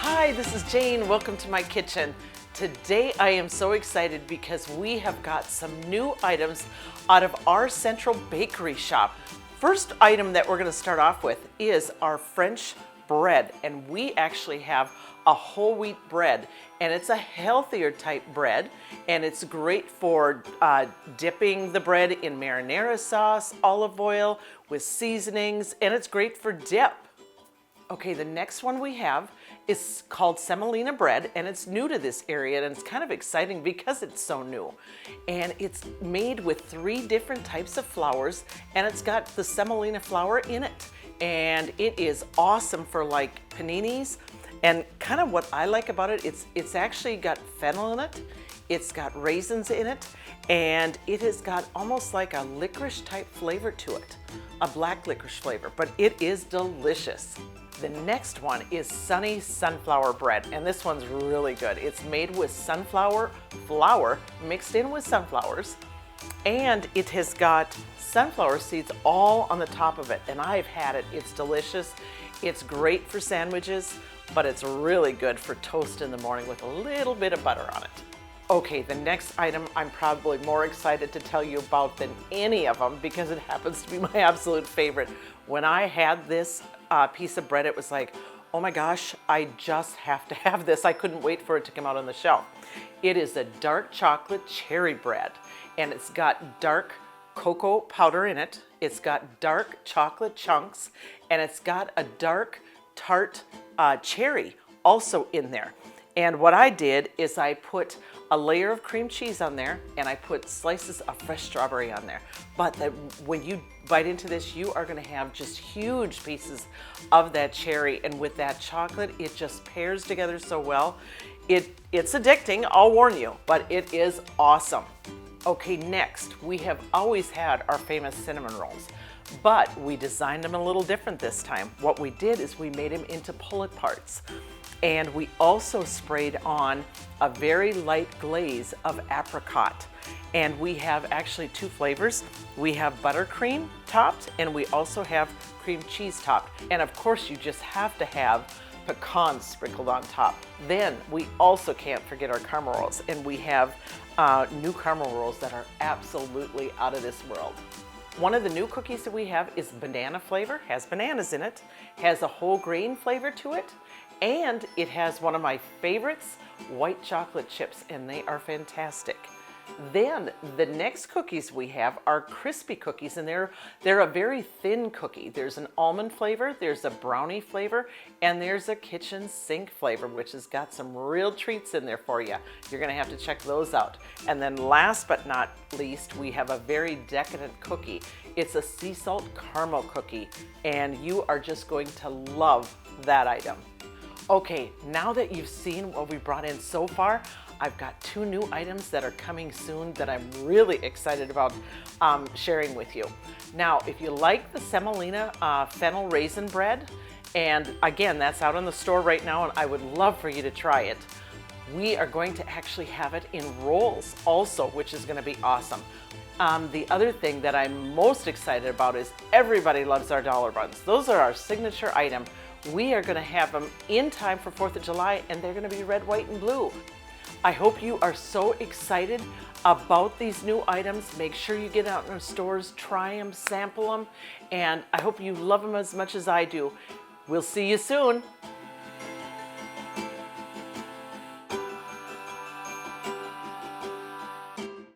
Hi, this is Jane. Welcome to my kitchen. Today I am so excited because we have got some new items out of our central bakery shop. First item that we're going to start off with is our French bread, and we actually have a whole wheat bread, and it's a healthier type bread, and it's great for dipping the bread in marinara sauce, olive oil, with seasonings, and it's great for dip. Okay, the next one we have is called Semolina Bread, and it's new to this area, and it's kind of exciting because it's so new. And it's made with 3 different types of flours, and it's got the semolina flour in it. And it is awesome for like paninis. And kind of what I like about it, it's actually got fennel in it, it's got raisins in it, and it has got almost like a licorice type flavor to it, a black licorice flavor, but it is delicious. The next one is Sunny Sunflower Bread, and this one's really good. It's made with sunflower flour mixed in with sunflowers, and it has got sunflower seeds all on the top of it, and I've had it. It's delicious. It's great for sandwiches, but it's really good for toast in the morning with a little bit of butter on it. Okay, the next item I'm probably more excited to tell you about than any of them because it happens to be my absolute favorite. When I had this piece of bread, it was like, oh my gosh, I just have to have this. I couldn't wait for it to come out on the shelf. It is a dark chocolate cherry bread, and it's got dark cocoa powder in it. It's got dark chocolate chunks, and it's got a dark tart cherry also in there. And what I did is I put a layer of cream cheese on there, and I put slices of fresh strawberry on there. But when you bite into this, you are gonna have just huge pieces of that cherry, and with that chocolate, it just pairs together so well. It's addicting, I'll warn you, but it is awesome. Okay, next, we have always had our famous cinnamon rolls, but we designed them a little different this time. What we did is we made them into pull-it parts. And we also sprayed on a very light glaze of apricot. And we have actually 2 flavors. We have buttercream topped, and we also have cream cheese topped. And of course, you just have to have pecans sprinkled on top. Then we also can't forget our caramel rolls, and we have new caramel rolls that are absolutely out of this world. One of the new cookies that we have is banana flavor, has bananas in it, has a whole grain flavor to it, and it has one of my favorites, white chocolate chips, and they are fantastic. Then the next cookies we have are crispy cookies, and they're a very thin cookie. There's an almond flavor, there's a brownie flavor, and there's a kitchen sink flavor, which has got some real treats in there for you. You're gonna have to check those out. And then last but not least, we have a very decadent cookie. It's a sea salt caramel cookie, and you are just going to love that item. Okay, now that you've seen what we brought in so far, I've got 2 new items that are coming soon that I'm really excited about sharing with you. Now, if you like the semolina fennel raisin bread, and again, that's out in the store right now, and I would love for you to try it. We are going to actually have it in rolls also, which is gonna be awesome. The other thing that I'm most excited about is everybody loves our dollar buns. Those are our signature item. We are gonna have them in time for 4th of July, and they're gonna be red, white, and blue. I hope you are so excited about these new items. Make sure you get out in the stores, try them, sample them, and I hope you love them as much as I do. We'll see you soon.